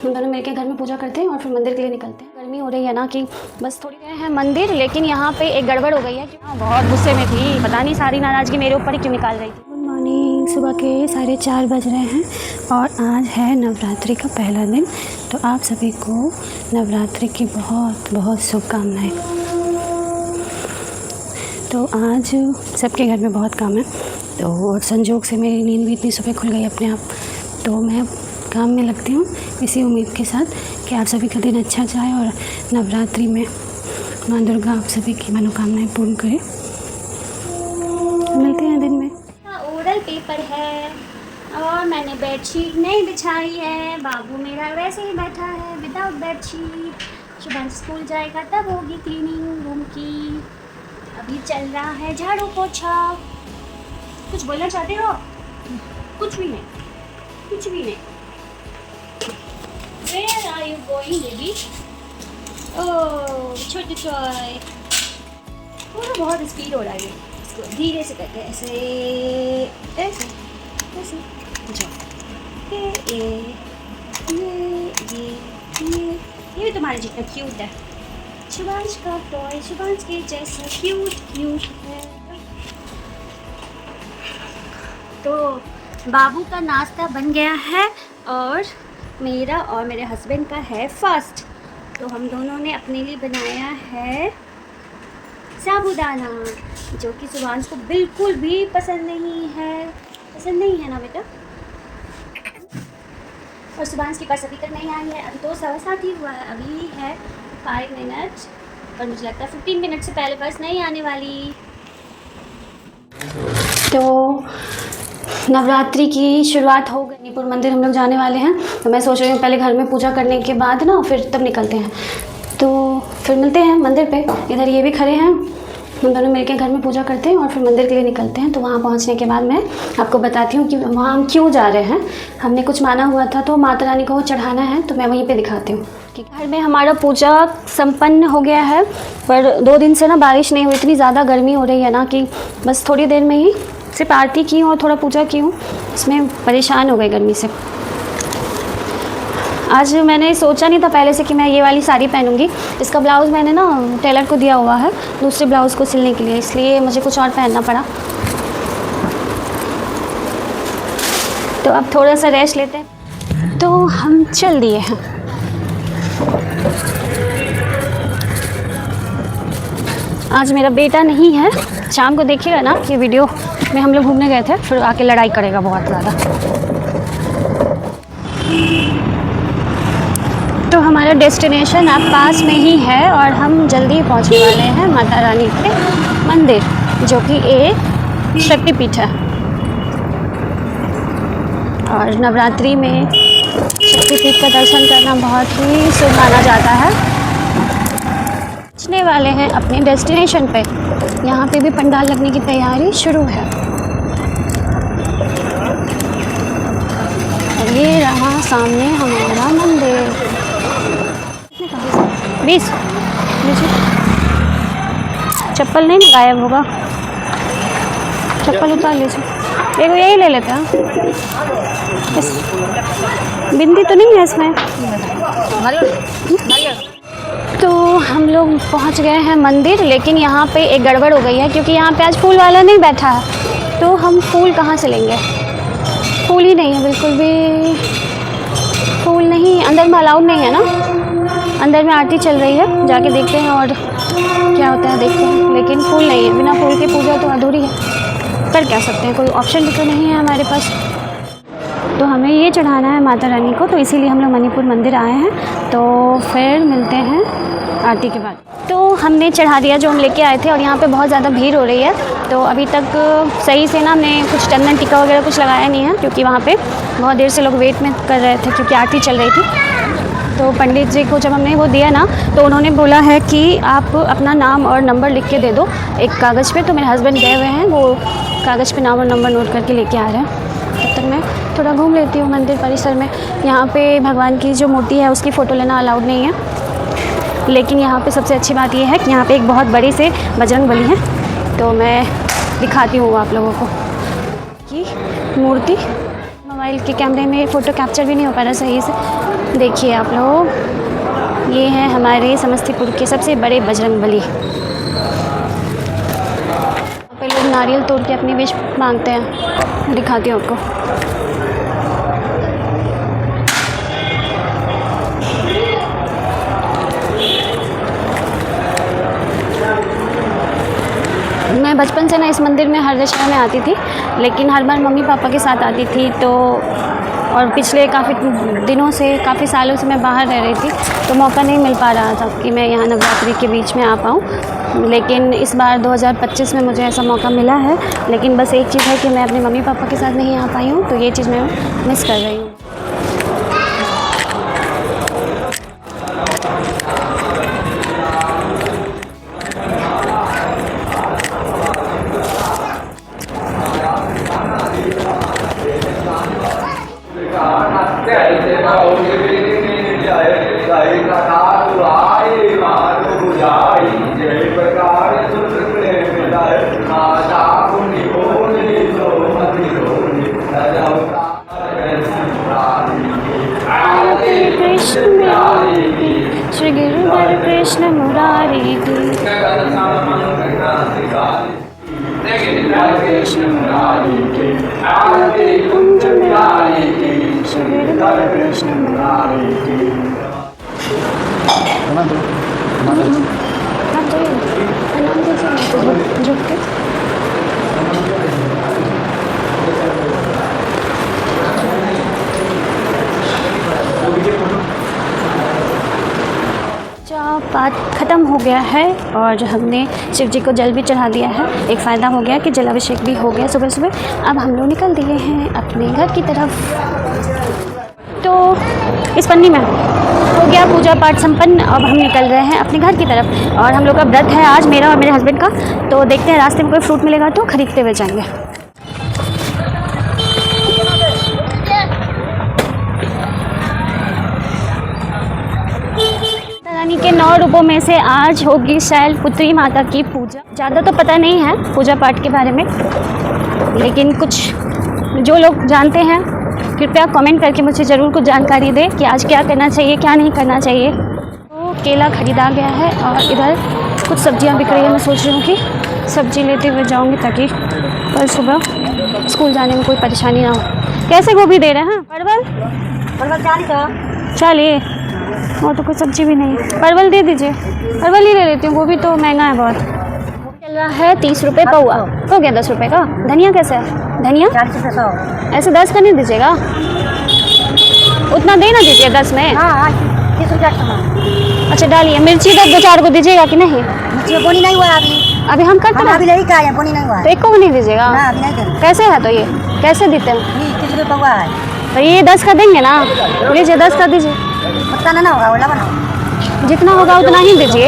हम दोनों मिलकर घर में पूजा करते हैं और फिर मंदिर के लिए निकलते हैं। गर्मी हो रही है ना कि बस थोड़ी गए हैं मंदिर, लेकिन यहाँ पे एक गड़बड़ हो गई है। बहुत गुस्से में थी, पता नहीं सारी नाराज़गी मेरे ऊपर ही क्यों निकाल रही थी। Good morning. सुबह के 4:30 बज रहे हैं और आज है नवरात्रि का पहला दिन। तो आप सभी को नवरात्रि की बहुत बहुत शुभकामनाएँ। तो आज सबके घर में बहुत काम है, तो और संजोग से मेरी नींद भी इतनी सुबह खुल गई अपने आप। तो मैं काम में लगती हूँ इसी उम्मीद के साथ कि आप सभी का दिन अच्छा जाए और नवरात्रि में माँ दुर्गा आप सभी की मनोकामनाएं पूर्ण करे। मिलते हैं दिन में। ओरल पेपर है और मैंने बेडशीट नहीं बिछाई है। बाबू मेरा वैसे ही बैठा है विदाउट बेडशीट। सुबह स्कूल जाएगा तब होगी क्लीनिंग रूम की। अभी चल रहा है झाड़ू पोछा। कुछ बोलना चाहते हो? कुछ भी नहीं, कुछ भी नहीं। Where are you going, baby? Oh, छोटे टॉय। पूरा बहुत स्पीड हो रहा है। इसको धीरे से करके ऐसे ऐसे ऐसे जाओ। ये भी तुम्हारे जितना क्यूट है। शिवांश का टॉय शिवांश के जैसा क्यूट है। तो बाबू का नाश्ता बन गया है और मेरा और मेरे हस्बैंड का है फास्ट। तो हम दोनों ने अपने लिए बनाया है साबूदाना, जो कि सुभांश को बिल्कुल भी पसंद नहीं है ना बेटा। और सुभांश के पास अभी तक नहीं आई है। अभी तो 7:15 ही हुआ है। अभी है 5 मिनट और मुझे लगता है 15 मिनट से पहले बस नहीं आने वाली। तो नवरात्रि की शुरुआत हो गई। मणिपुर मंदिर हम लोग जाने वाले हैं, तो मैं सोच रही हूँ पहले घर में पूजा करने के बाद ना फिर तब निकलते हैं। तो फिर मिलते हैं मंदिर पे। इधर ये भी खड़े हैं, हम दोनों मिलकर घर में पूजा करते हैं और फिर मंदिर के लिए निकलते हैं। तो वहाँ पहुँचने के बाद मैं आपको बताती हूँ कि वहाँ हम क्यों जा रहे हैं। हमने कुछ माना हुआ था तो माता रानी को चढ़ाना है, तो मैं वहीं पर दिखाती हूँ। घर में हमारा पूजा संपन्न हो गया है, पर 2 दिन से ना बारिश नहीं हुई। इतनी ज़्यादा गर्मी हो रही है ना कि बस थोड़ी देर में ही सिर्फ आरती की हूँ और थोड़ा पूजा की हूँ, इसमें परेशान हो गई गर्मी से। आज मैंने सोचा नहीं था पहले से कि मैं ये वाली साड़ी पहनूंगी। इसका ब्लाउज़ मैंने ना टेलर को दिया हुआ है दूसरे ब्लाउज़ को सिलने के लिए, इसलिए मुझे कुछ और पहनना पड़ा। तो अब थोड़ा सा रेस्ट लेते हैं। तो हम चल दिए हैं। आज मेरा बेटा नहीं है, शाम को देखिएगा ना कि वीडियो में हम लोग घूमने गए थे, फिर आके लड़ाई करेगा बहुत ज़्यादा। तो हमारा डेस्टिनेशन अब पास में ही है और हम जल्दी पहुंचने वाले हैं माता रानी के मंदिर, जो कि एक शक्तिपीठ है। और नवरात्रि में शक्तिपीठ का दर्शन करना बहुत ही शुभ माना जाता है। पहुंचने वाले हैं अपने डेस्टिनेशन पे। यहाँ पे भी पंडाल लगने की तैयारी शुरू है। और ये रहा सामने हमारा मंदिर। 20 चप्पल नहीं ना गायब होगा, चप्पल उतार लीजिए। एक यही ले लेते हैं। बिंदी तो नहीं है इसमें। तो हम लोग पहुंच गए हैं मंदिर, लेकिन यहाँ पे एक गड़बड़ हो गई है क्योंकि यहाँ पे आज फूल वाला नहीं बैठा है। तो हम फूल कहाँ से लेंगे? फूल ही नहीं है, बिल्कुल भी फूल नहीं। अंदर में अलाउड नहीं है ना। अंदर में आरती चल रही है, जाके देखते हैं और क्या होता है देखते हैं। लेकिन फूल नहीं है, बिना फूल के पूजा तो अधूरी है। कर क्या सकते हैं, कोई ऑप्शन भी तो नहीं है हमारे पास। तो हमें ये चढ़ाना है माता रानी को, तो इसीलिए हम लोग मणिपुर मंदिर आए हैं। तो फिर मिलते हैं आरती के बाद। तो हमने चढ़ा दिया जो हम लेके आए थे और यहाँ पे बहुत ज़्यादा भीड़ हो रही है। तो अभी तक सही से ना हमने कुछ चंदन टीका वगैरह कुछ लगाया नहीं है, क्योंकि वहाँ पे बहुत देर से लोग वेट में कर रहे थे क्योंकि आरती चल रही थी। तो पंडित जी को जब हमने वो दिया ना, तो उन्होंने बोला है कि आप अपना नाम और नंबर लिख के दे दो एक कागज़ पे। तो मेरे हस्बैंड गए हुए हैं, वो कागज़ पे नाम और नंबर नोट करके लेके आ रहे हैं। तब तक मैं थोड़ा घूम लेती हूँ मंदिर परिसर में। यहाँ पे भगवान की जो मूर्ति है उसकी फ़ोटो लेना अलाउड नहीं है, लेकिन यहाँ पे सबसे अच्छी बात यह है कि यहाँ पे एक बहुत बड़ी से बजरंग बली है। तो मैं दिखाती हूँ आप लोगों को कि मूर्ति मोबाइल के कैमरे में फ़ोटो कैप्चर भी नहीं हो पा रहा सही से। देखिए आप लोग, ये है हमारे समस्तीपुर के सबसे बड़े बजरंगबली। यहाँ पे लोग नारियल तोड़ के अपनी विश मांगते हैं। दिखाती हूँ आपको। मैं बचपन से ना इस मंदिर में हर दशहरा में आती थी, लेकिन हर बार मम्मी पापा के साथ आती थी। तो और पिछले काफ़ी दिनों से, काफ़ी सालों से मैं बाहर रह रही थी, तो मौका नहीं मिल पा रहा था कि मैं यहाँ नवरात्रि के बीच में आ पाऊँ। लेकिन इस बार 2025 में मुझे ऐसा मौका मिला है। लेकिन बस एक चीज़ है कि मैं अपने मम्मी पापा के साथ नहीं आ पाई हूँ, तो ये चीज़ मैं मिस कर रही हूँ। श्री गिरिवर कृष्ण मुरारी कृष्ण मुरारी कुंज मुरारी श्री गिरिवर कृष्ण मुरारी। झुक के पाठ ख़त्म हो गया है और हमने शिव जी को जल भी चढ़ा दिया है। एक फ़ायदा हो गया कि जलाभिषेक भी हो गया सुबह सुबह। अब हम लोग निकल दिए हैं अपने घर की तरफ। तो इस पन्नी में हो गया पूजा पाठ संपन्न। अब हम निकल रहे हैं अपने घर की तरफ और हम लोग का व्रत है आज, मेरा और मेरे हस्बैंड का। तो देखते हैं रास्ते में कोई फ्रूट मिलेगा तो खरीदते हुए जाएंगे। रानी के 9 रूपों में से आज होगी शैलपुत्री माता की पूजा। ज़्यादा तो पता नहीं है पूजा पाठ के बारे में, लेकिन कुछ जो लोग जानते हैं कृपया कमेंट करके मुझे ज़रूर कुछ जानकारी दें कि आज क्या करना चाहिए, क्या नहीं करना चाहिए। तो केला खरीदा गया है और इधर कुछ सब्जियां बिक रही है। मैं सोच रही हूँ कि सब्जी लेते हुए जाऊँगी ताकि कल सुबह स्कूल जाने में कोई परेशानी ना हो। कैसे गोभी दे रहे हैं? परवल 40। और तो कोई सब्जी भी नहीं। परवल दे दीजिए, परवल ही ले लेती हूँ, गोभी तो महंगा है बहुत। चल रहा है 30 रुपये पौवा। हो गया 10 रुपये का। धनिया कैसे है? धनिया 40 रुपये 100। ऐसे 10 का नहीं दीजिएगा, उतना दे ना दीजिए 10 में। हाँ 30 रुपये। अच्छा डालिए। मिर्ची 2-4 को दीजिएगा कि नहीं? मिर्ची बोनी नहीं हुआ अभी हम करते हैं, अभी नहीं खाया, बोनी नहीं हुआ तो एक को भी नहीं दीजिएगा। अभी नहीं। कैसे है? तो ये कैसे देते हैं? 30 रुपये पौवा है। तो ये 10 का देंगे ना? लीजिए 10 का दीजिए। उतना ना होगा, वाला बनाओ। जितना होगा उतना ही दीजिए।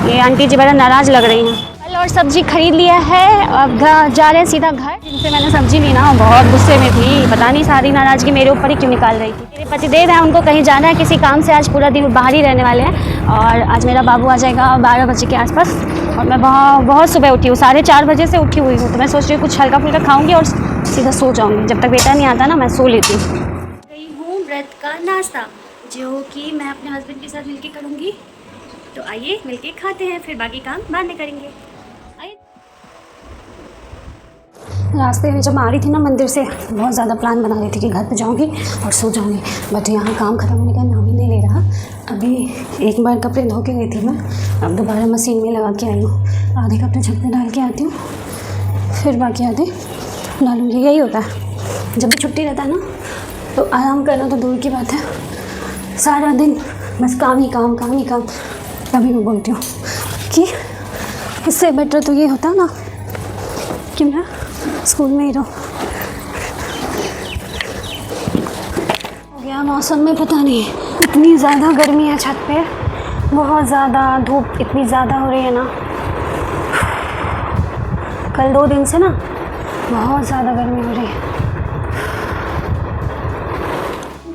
ये आंटी जी बड़ा नाराज़ लग रही हैं। फल और सब्जी खरीद लिया है, अब जा रहे हैं सीधा घर। जिनसे मैंने सब्जी ली ना बहुत गुस्से में थी, पता नहीं सारी नाराज़गी मेरे ऊपर ही क्यों निकाल रही थी। मेरे पतिदेव हैं, उनको कहीं जाना है किसी काम से, आज पूरा दिन बाहर ही रहने वाले हैं। और आज मेरा बाबू आ जाएगा 12 बजे के आसपास। और मैं बहुत सुबह उठी हूँ, 4:30 बजे से उठी हुई हूँ। तो मैं सोच रही हूँ कुछ हल्का फुल्का खाऊँगी और सीधा सो जाऊँगी। जब तक बेटा नहीं आता ना मैं सो लेती हूँ। व्रत का नाश्ता जो कि मैं अपने हस्बैंड के साथ मिलके करूँगी। तो आइए मिलके खाते हैं, फिर बाकी काम बाद में करेंगे। आइए। रास्ते में जब आ रही थी ना मंदिर से, बहुत ज़्यादा प्लान बना रही थी कि घर पे जाऊँगी और सो जाऊँगी, बट यहाँ काम ख़त्म होने का नाम ही नहीं ले रहा। अभी एक बार कपड़े धो के गई थी मैं, अब दोबारा मशीन में लगा के आई हूँ। आधे कपड़े छत पे डाल के आती हूँ, फिर बाकी आधे डालूँगी। यही होता है जब भी छुट्टी रहता है ना, तो आराम करना तो दूर की बात है, सारा दिन बस काम ही काम काम ही काम। तभी मैं बोलती हूँ कि इससे बेटर तो ये होता ना कि मैं स्कूल में ही रहूँ। हो गया मौसम में पता नहीं, इतनी ज़्यादा गर्मी है छत पे, बहुत ज़्यादा धूप इतनी ज़्यादा हो रही है ना। कल 2 दिन से ना बहुत ज़्यादा गर्मी हो रही है।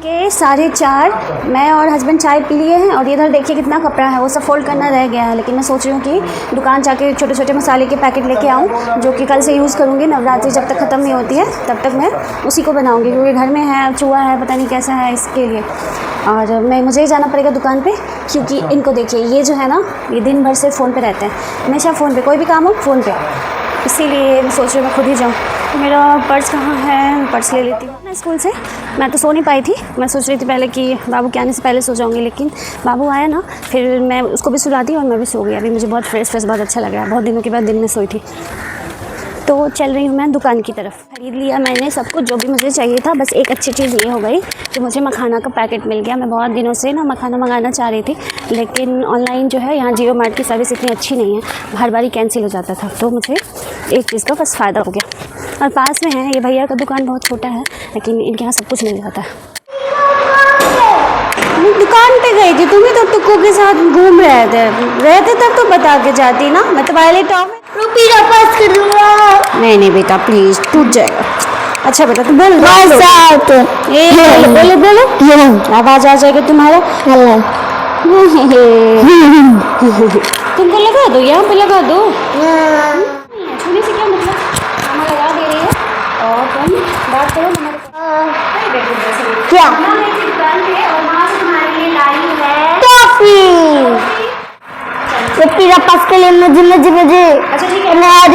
के 4:30 मैं और हस्बैंड चाय पी लिए हैं और इधर देखिए कितना कपड़ा है, वो सब फोल्ड करना रह गया है। लेकिन मैं सोच रही हूँ कि दुकान जाके छोटे छोटे मसाले के पैकेट लेके आऊँ, जो कि कल से यूज़ करूँगी। नवरात्रि जब तक ख़त्म नहीं होती है तब तक मैं उसी को बनाऊँगी, क्योंकि घर में है चूहा है, पता नहीं कैसा है, इसके लिए। और मुझे ही जाना पड़ेगा दुकान पे, क्योंकि इनको देखिए ये जो है ना, ये दिन भर से फ़ोन पे रहते हैं, हमेशा फ़ोन पे, कोई भी काम हो फ़ोन पे। इसीलिए मैं सोच रही हूँ मैं खुद ही जाऊँ। तो मेरा पर्स कहाँ है, पर्स ले लेती हूँ। मैं स्कूल से मैं तो सो नहीं पाई थी, मैं सोच रही थी पहले कि बाबू के आने से पहले सो जाऊँगी, लेकिन बाबू आया ना, फिर मैं उसको भी सुला दी और मैं भी सो गई। अभी मुझे बहुत फ्रेश बहुत अच्छा लग रहा है, बहुत दिनों के बाद दिन में सोई थी। तो चल रही हूँ मैं दुकान की तरफ। खरीद लिया मैंने सब कुछ जो भी मुझे चाहिए था। बस एक अच्छी चीज़ ये हो गई कि मुझे मखाना का पैकेट मिल गया। मैं बहुत दिनों से ना मखाना मंगाना चाह रही थी, लेकिन ऑनलाइन जो है यहाँ जियो मार्ट की सर्विस इतनी अच्छी नहीं है, हर बार कैंसिल हो जाता था। तो मुझे एक चीज़ का बस फ़ायदा हो गया। और पास में है, ये भैया का दुकान बहुत छोटा है, लेकिन इनके यहाँ सब कुछ मिल जाता है। दुकान पे गई थी, तुम्हें तो टुक्कू के साथ घूम रहे थे तब तो बता के जाती ना। मैं तुम्हारे लिए टॉप पास कर दूंगा। नहीं बेटा प्लीज, टूट जाएगा। अच्छा बेटा तुम बोलो आवाज आ जाएगा तुम्हारा। तुमको लगा दो, यहाँ पे लगा दो। छूने से क्या मतलब, मामा लगा दे रही है और तुम बात करो हमारे क्या दुकान पे, और वहाँ से तुम्हारे लिए लाई है टॉफी। पास के लिए मुझे अच्छा ठीक है, मैं आज